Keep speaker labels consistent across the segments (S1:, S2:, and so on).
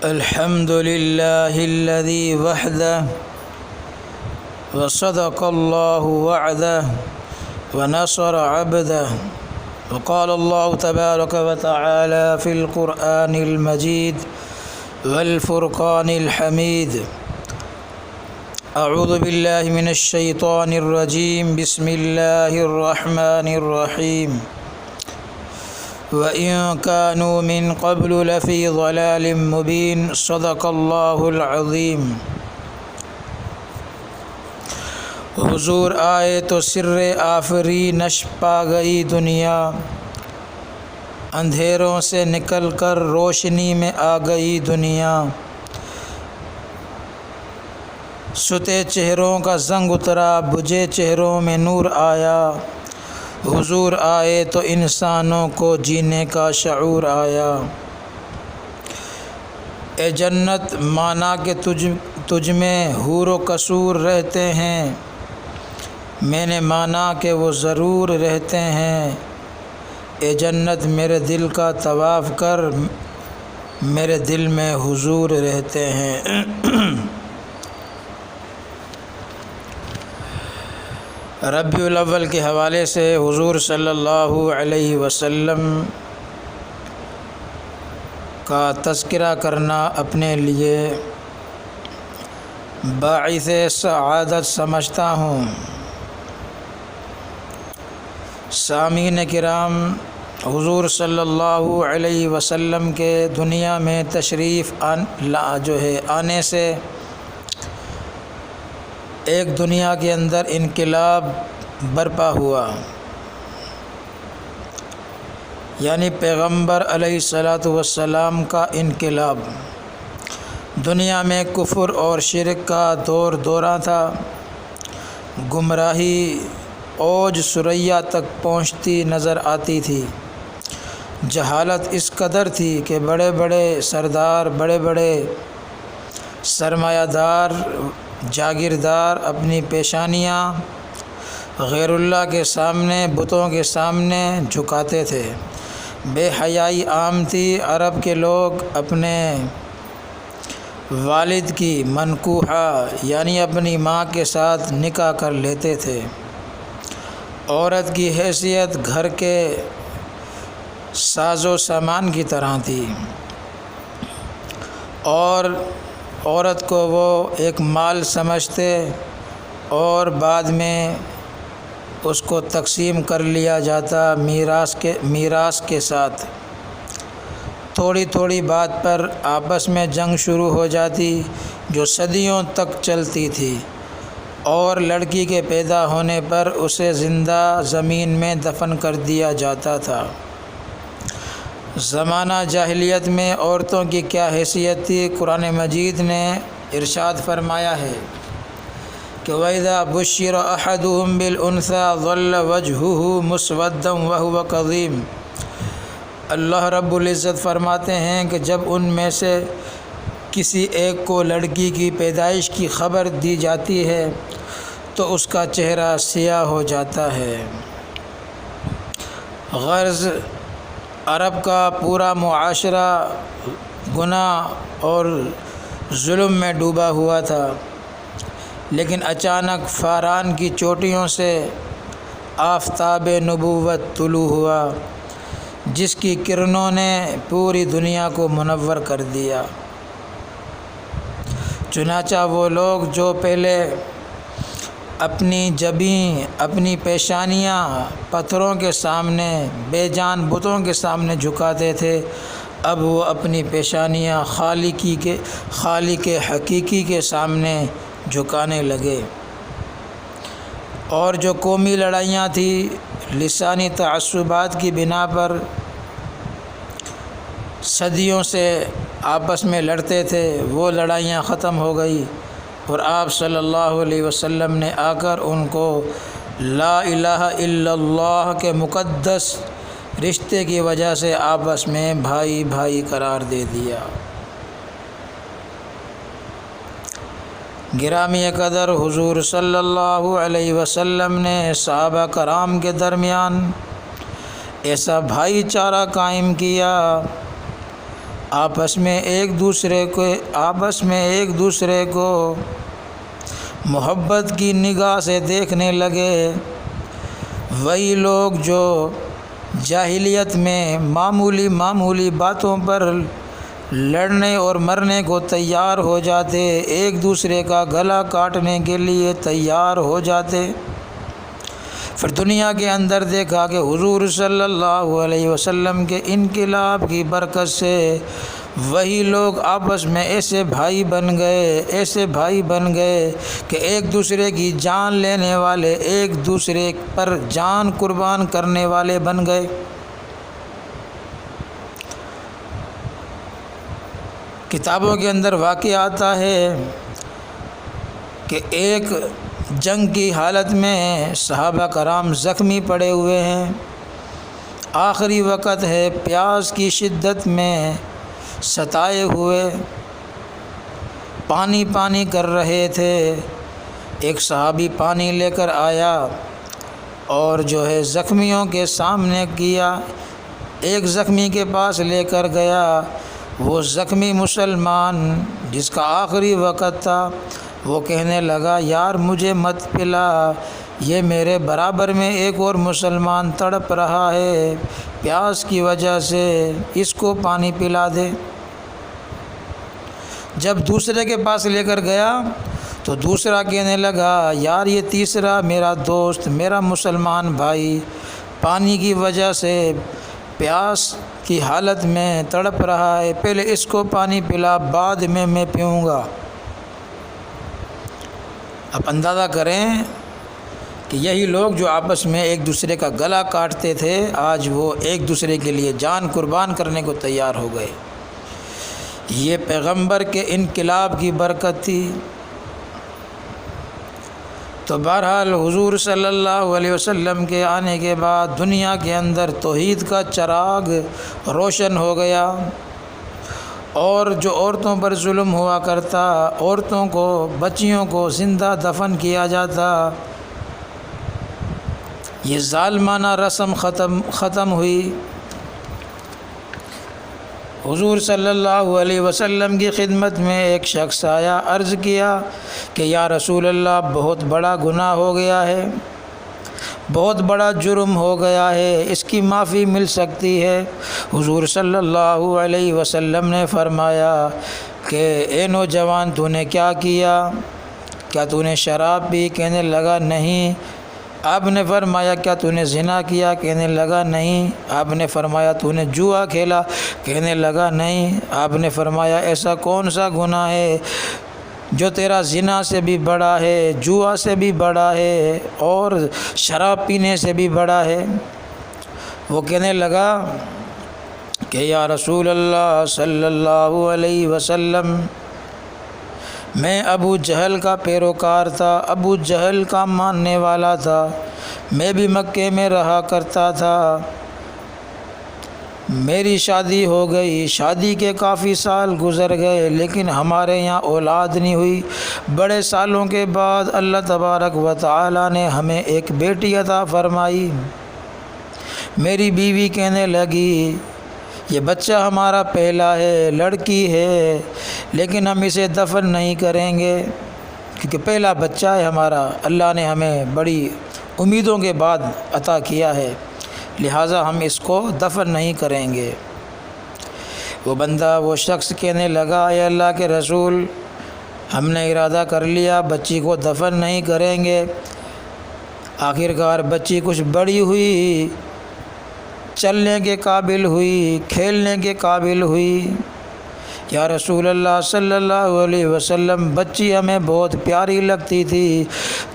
S1: الحمد لله الذي وحده وصدق الله وعده ونصر عبده وقال الله تبارك وتعالى في القرآن المجيد والفرقان الحميد أعوذ بالله من الشيطان الرجيم بسم الله الرحمن الرحيم وَإِن كَانُوا مِن قَبْلُ لَفِي ضَلَالٍ مُبِينٍ صدق اللہ العظیم۔ حضور آئے تو سر آفرینش پا گئی دنیا، اندھیروں سے نکل کر روشنی میں آ گئی دنیا، ستے چہروں کا زنگ اترا بجھے چہروں میں نور آیا، حضور آئے تو انسانوں کو جینے کا شعور آیا۔ اے جنت مانا کہ تجھ میں حور و قصور رہتے ہیں، میں نے مانا کہ وہ ضرور رہتے ہیں۔ اے جنت میرے دل کا طواف کر، میرے دل میں حضور رہتے ہیں۔ ربیع الاول کے حوالے سے حضور صلی اللہ علیہ وسلم کا تذکرہ کرنا اپنے لیے باعث سعادت سمجھتا ہوں۔ سامعین کرام، حضور صلی اللہ علیہ وسلم کے دنیا میں تشریف آنے سے ایک دنیا کے اندر انقلاب برپا ہوا، یعنی پیغمبر علیہ الصلاۃ والسلام کا انقلاب۔ دنیا میں کفر اور شرک کا دورہ تھا، گمراہی اوج ثریا تک پہنچتی نظر آتی تھی، جہالت اس قدر تھی کہ بڑے بڑے سردار، بڑے بڑے سرمایہ دار، جاگیردار اپنی پیشانیاں غیر اللہ کے سامنے، بتوں کے سامنے جھکاتے تھے۔ بے حیائی عام تھی، عرب کے لوگ اپنے والد کی منکوحہ یعنی اپنی ماں کے ساتھ نکاح کر لیتے تھے۔ عورت کی حیثیت گھر کے ساز و سامان کی طرح تھی، اور عورت کو وہ ایک مال سمجھتے اور بعد میں اس کو تقسیم کر لیا جاتا میراث کے ساتھ۔ تھوڑی تھوڑی بات پر آپس میں جنگ شروع ہو جاتی جو صدیوں تک چلتی تھی، اور لڑکی کے پیدا ہونے پر اسے زندہ زمین میں دفن کر دیا جاتا تھا۔ زمانہ جاہلیت میں عورتوں کی کیا حیثیت تھی، قرآن مجید نے ارشاد فرمایا ہے کہ وَإِذَا بُشِّرَ أَحَدُهُم بِالْأُنثَىٰ ظَلَّ وَجْهُهُ مُسْوَدًّا وَهُوَ كَظِيمٌ۔ اللہ رب العزت فرماتے ہیں کہ جب ان میں سے کسی ایک کو لڑکی کی پیدائش کی خبر دی جاتی ہے تو اس کا چہرہ سیاہ ہو جاتا ہے۔ غرض عرب کا پورا معاشرہ گناہ اور ظلم میں ڈوبا ہوا تھا، لیکن اچانک فاران کی چوٹیوں سے آفتاب نبوت طلوع ہوا، جس کی کرنوں نے پوری دنیا کو منور کر دیا۔ چنانچہ وہ لوگ جو پہلے اپنی جبیں، اپنی پیشانیاں پتھروں کے سامنے، بے جان بتوں کے سامنے جھکاتے تھے، اب وہ اپنی پیشانیاں خالق حقیقی کے سامنے جھکانے لگے۔ اور جو قومی لڑائیاں تھیں، لسانی تعصبات کی بنا پر صدیوں سے آپس میں لڑتے تھے، وہ لڑائیاں ختم ہو گئی، اور آپ صلی اللہ علیہ وسلم نے آ کر ان کو لا الہ الا اللہ کے مقدس رشتے کی وجہ سے آپس میں بھائی بھائی قرار دے دیا۔ گرامی قدر حضور صلی اللہ علیہ وسلم نے صحابہ کرام کے درمیان ایسا بھائی چارہ قائم کیا آپس میں ایک دوسرے کو محبت کی نگاہ سے دیکھنے لگے، وہی لوگ جو جاہلیت میں معمولی باتوں پر لڑنے اور مرنے کو تیار ہو جاتے، ایک دوسرے کا گلا کاٹنے کے لیے تیار ہو جاتے، پھر دنیا کے اندر دیکھا کہ حضور صلی اللہ علیہ وسلم کے انقلاب کی برکت سے وہی لوگ آپس میں ایسے بھائی بن گئے کہ ایک دوسرے کی جان لینے والے، ایک دوسرے پر جان قربان کرنے والے بن گئے۔ کتابوں کے اندر واقع آتا ہے کہ ایک جنگ کی حالت میں صحابہ کرام زخمی پڑے ہوئے ہیں، آخری وقت ہے، پیاس کی شدت میں ستائے ہوئے، پانی کر رہے تھے۔ ایک صحابی پانی لے کر آیا اور جو ہے زخمیوں کے سامنے کیا، ایک زخمی کے پاس لے کر گیا۔ وہ زخمی مسلمان جس کا آخری وقت تھا وہ کہنے لگا، یار مجھے مت پلا، یہ میرے برابر میں ایک اور مسلمان تڑپ رہا ہے پیاس کی وجہ سے، اس کو پانی پلا دے۔ جب دوسرے کے پاس لے کر گیا تو دوسرا کہنے لگا، یار یہ تیسرا میرا دوست، میرا مسلمان بھائی پانی کی وجہ سے پیاس کی حالت میں تڑپ رہا ہے، پہلے اس کو پانی پلا، بعد میں پیوں گا۔ اب اندازہ کریں کہ یہی لوگ جو آپس میں ایک دوسرے کا گلا کاٹتے تھے، آج وہ ایک دوسرے کے لیے جان قربان کرنے کو تیار ہو گئے۔ یہ پیغمبر کے انقلاب کی برکت تھی۔ تو بہرحال حضور صلی اللہ علیہ وسلم کے آنے کے بعد دنیا کے اندر توحید کا چراغ روشن ہو گیا، اور جو عورتوں پر ظلم ہوا کرتا، عورتوں کو، بچیوں کو زندہ دفن کیا جاتا، یہ ظالمانہ رسم ختم ہوئی۔ حضور صلی اللہ علیہ وسلم کی خدمت میں ایک شخص آیا، عرض کیا کہ یا رسول اللہ، بہت بڑا گناہ ہو گیا ہے، بہت بڑا جرم ہو گیا ہے، اس کی معافی مل سکتی ہے؟ حضور صلی اللہ علیہ وسلم نے فرمایا کہ اے نوجوان، تو نے کیا کیا؟ کیا تو نے شراب پی؟ کہنے لگا نہیں۔ آپ نے فرمایا کیا تو نے زنا کیا؟ کہنے لگا نہیں۔ آپ نے فرمایا تو نے جوا کھیلا؟ کہنے لگا نہیں۔ آپ نے فرمایا ایسا کون سا گناہ ہے جو تیرا زنا سے بھی بڑا ہے، جوا سے بھی بڑا ہے اور شراب پینے سے بھی بڑا ہے؟ وہ کہنے لگا کہ یا رسول اللہ صلی اللہ علیہ وسلم، میں ابو جہل کا پیروکار تھا، ابو جہل کا ماننے والا تھا، میں بھی مکے میں رہا کرتا تھا، میری شادی ہو گئی، شادی کے کافی سال گزر گئے لیکن ہمارے یہاں اولاد نہیں ہوئی۔ بڑے سالوں کے بعد اللہ تبارک و تعالی نے ہمیں ایک بیٹی عطا فرمائی۔ میری بیوی کہنے لگی یہ بچہ ہمارا پہلا ہے، لڑکی ہے، لیکن ہم اسے دفن نہیں کریں گے کیونکہ پہلا بچہ ہے ہمارا، اللہ نے ہمیں بڑی امیدوں کے بعد عطا کیا ہے، لہٰذا ہم اس کو دفن نہیں کریں گے۔ وہ بندہ، وہ شخص کہنے لگا اے اللہ کے رسول، ہم نے ارادہ کر لیا بچی کو دفن نہیں کریں گے۔ آخرکار بچی کچھ بڑی ہوئی، چلنے کے قابل ہوئی، کھیلنے کے قابل ہوئی۔ یا رسول اللہ صلی اللہ علیہ وسلم، بچی ہمیں بہت پیاری لگتی تھی،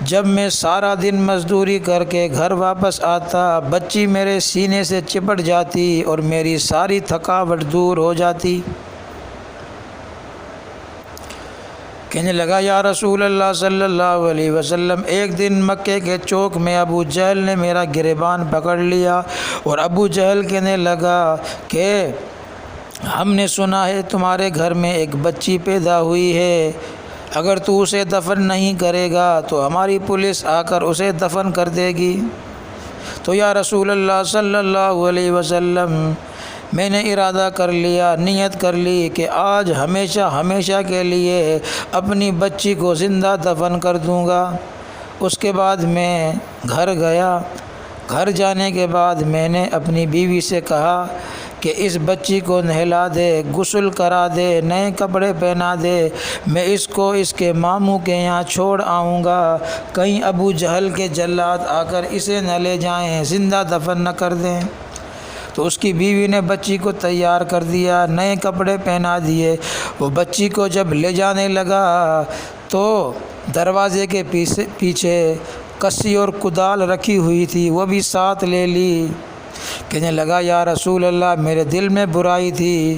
S1: جب میں سارا دن مزدوری کر کے گھر واپس آتا بچی میرے سینے سے چپٹ جاتی اور میری ساری تھکاوٹ دور ہو جاتی۔ کہنے لگا یا رسول اللہ صلی اللہ علیہ وسلم، ایک دن مکے کے چوک میں ابو جہل نے میرا گریبان پکڑ لیا اور ابو جہل کہنے لگا کہ ہم نے سنا ہے تمہارے گھر میں ایک بچی پیدا ہوئی ہے، اگر تو اسے دفن نہیں کرے گا تو ہماری پولیس آ کر اسے دفن کر دے گی۔ تو یا رسول اللہ صلی اللہ علیہ وسلم، میں نے ارادہ کر لیا، نیت کر لی کہ آج ہمیشہ ہمیشہ کے لیے اپنی بچی کو زندہ دفن کر دوں گا۔ اس کے بعد میں گھر گیا۔ گھر جانے کے بعد میں نے اپنی بیوی سے کہا کہ اس بچی کو نہلا دے، غسل کرا دے، نئے کپڑے پہنا دے، میں اس کو اس کے ماموں کے یہاں چھوڑ آؤں گا، کہیں ابو جہل کے جلاد آ کر اسے نہ لے جائیں، زندہ دفن نہ کر دیں۔ تو اس کی بیوی نے بچی کو تیار کر دیا، نئے کپڑے پہنا دیے۔ وہ بچی کو جب لے جانے لگا تو دروازے کے پیچھے کسی اور کدال رکھی ہوئی تھی، وہ بھی ساتھ لے لی۔ کہنے لگا یا رسول اللہ، میرے دل میں برائی تھی،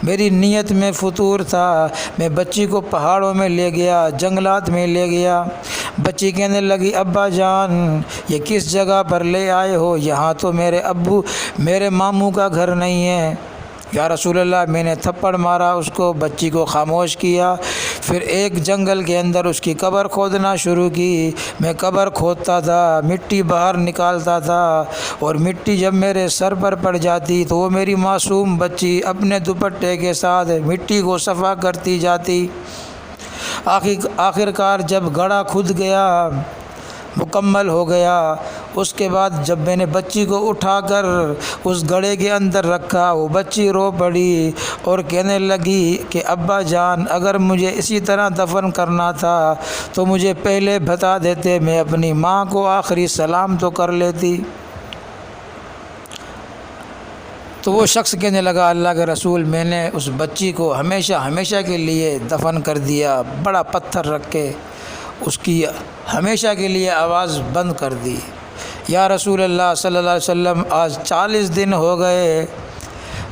S1: میری نیت میں فطور تھا، میں بچی کو پہاڑوں میں لے گیا، جنگلات میں لے گیا۔ بچی کہنے لگی ابا جان یہ کس جگہ پر لے آئے ہو، یہاں تو میرے ماموں کا گھر نہیں ہے۔ یا رسول اللہ، میں نے تھپڑ مارا اس کو، بچی کو خاموش کیا، پھر ایک جنگل کے اندر اس کی قبر کھودنا شروع کی۔ میں قبر کھودتا تھا، مٹی باہر نکالتا تھا، اور مٹی جب میرے سر پر پڑ جاتی تو وہ میری معصوم بچی اپنے دوپٹے کے ساتھ مٹی کو صفا کرتی جاتی۔ آخر کار جب گڑھا کھد گیا، مکمل ہو گیا، اس کے بعد جب میں نے بچی کو اٹھا کر اس گڑھے کے اندر رکھا، وہ بچی رو پڑی اور کہنے لگی کہ ابا جان اگر مجھے اسی طرح دفن کرنا تھا تو مجھے پہلے بتا دیتے، میں اپنی ماں کو آخری سلام تو کر لیتی۔ تو وہ شخص کہنے لگا اللہ کے رسول، میں نے اس بچی کو ہمیشہ ہمیشہ کے لیے دفن کر دیا، بڑا پتھر رکھ کے اس کی ہمیشہ کے لیے آواز بند کر دی۔ یا رسول اللہ صلی اللہ علیہ وسلم، آج 40 دن ہو گئے،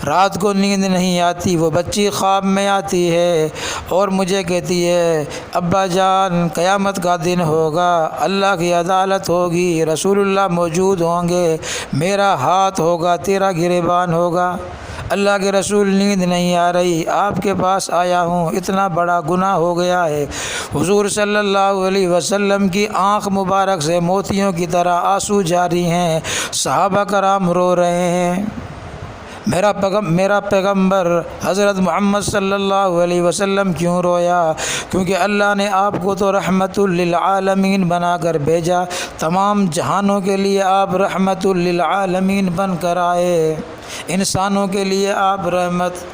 S1: رات کو نیند نہیں آتی، وہ بچی خواب میں آتی ہے اور مجھے کہتی ہے ابا جان قیامت کا دن ہوگا، اللہ کی عدالت ہوگی، رسول اللہ موجود ہوں گے، میرا ہاتھ ہوگا، تیرا گریبان ہوگا۔ اللہ کے رسول نیند نہیں آ رہی، آپ کے پاس آیا ہوں، اتنا بڑا گناہ ہو گیا ہے۔ حضور صلی اللہ علیہ وسلم کی آنکھ مبارک سے موتیوں کی طرح آنسو جاری ہیں، صحابہ کرام رو رہے ہیں۔ میرا پیغمبر حضرت محمد صلی اللہ علیہ وسلم کیوں رویا؟ کیونکہ اللہ نے آپ کو تو رحمت للعالمین بنا کر بھیجا، تمام جہانوں کے لیے آپ رحمت للعالمین بن کر آئے، انسانوں کے لیے آپ رحمت،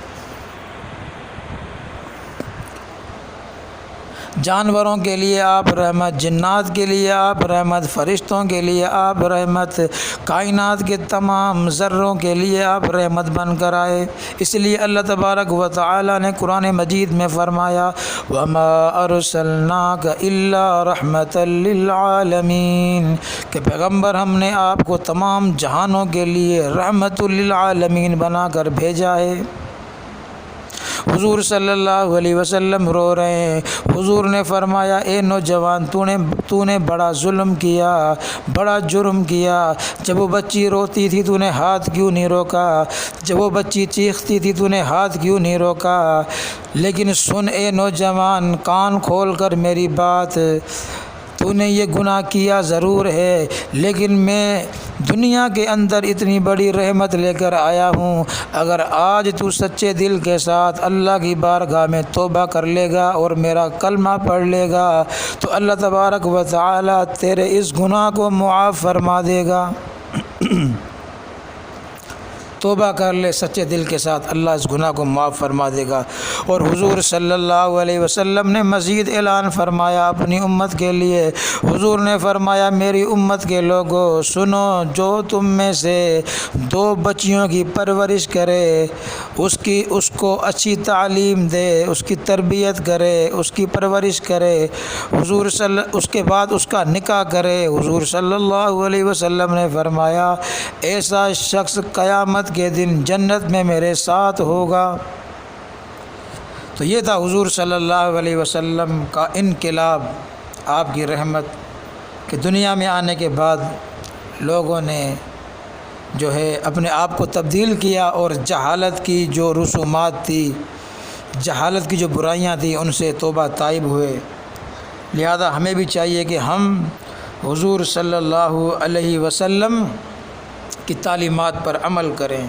S1: جانوروں کے لیے آپ رحمت، جنات کے لیے آپ رحمت، فرشتوں کے لیے آپ رحمت، کائنات کے تمام ذروں کے لیے آپ رحمت بن کر آئے۔ اس لیے اللہ تبارک و تعالی نے قرآن مجید میں فرمایا وَمَا أَرْسَلْنَاكَ إِلَّا رَحْمَةً لِلْعَالَمِينَ، کہ پیغمبر ہم نے آپ کو تمام جہانوں کے لیے رحمت للعالمین بنا کر بھیجا ہے۔ حضور صلی اللہ علیہ وسلم رو رہے ہیں۔ حضور نے فرمایا اے نوجوان، تو نے بڑا ظلم کیا، بڑا جرم کیا، جب وہ بچی روتی تھی تو نے ہاتھ کیوں نہیں روکا، جب وہ بچی چیختی تھی تو نے ہاتھ کیوں نہیں روکا؟ لیکن سن اے نوجوان، کان کھول کر میری بات، تو نے یہ گناہ کیا ضرور ہے، لیکن میں دنیا کے اندر اتنی بڑی رحمت لے کر آیا ہوں، اگر آج تو سچے دل کے ساتھ اللہ کی بارگاہ میں توبہ کر لے گا اور میرا کلمہ پڑھ لے گا تو اللہ تبارک و تعالی تیرے اس گناہ کو معاف فرما دے گا۔ توبہ کر لے سچے دل کے ساتھ، اللہ اس گناہ کو معاف فرما دے گا۔ اور حضور صلی اللہ علیہ وسلم نے مزید اعلان فرمایا اپنی امت کے لیے، حضور نے فرمایا میری امت کے لوگوں سنو، جو تم میں سے 2 بچیوں کی پرورش کرے، اس کو اچھی تعلیم دے، اس کی تربیت کرے، اس کی پرورش کرے، اس کے بعد اس کا نکاح کرے، حضور صلی اللہ علیہ وسلم نے فرمایا ایسا شخص قیامت کے دن جنت میں میرے ساتھ ہوگا۔ تو یہ تھا حضور صلی اللہ علیہ وسلم کا انقلاب، آپ کی رحمت کہ دنیا میں آنے کے بعد لوگوں نے جو ہے اپنے آپ کو تبدیل کیا اور جہالت کی جو رسومات تھی، جہالت کی جو برائیاں تھیں ان سے توبہ تائب ہوئے۔ لہذا ہمیں بھی چاہیے کہ ہم حضور صلی اللہ علیہ وسلم کی تعلیمات پر عمل کریں۔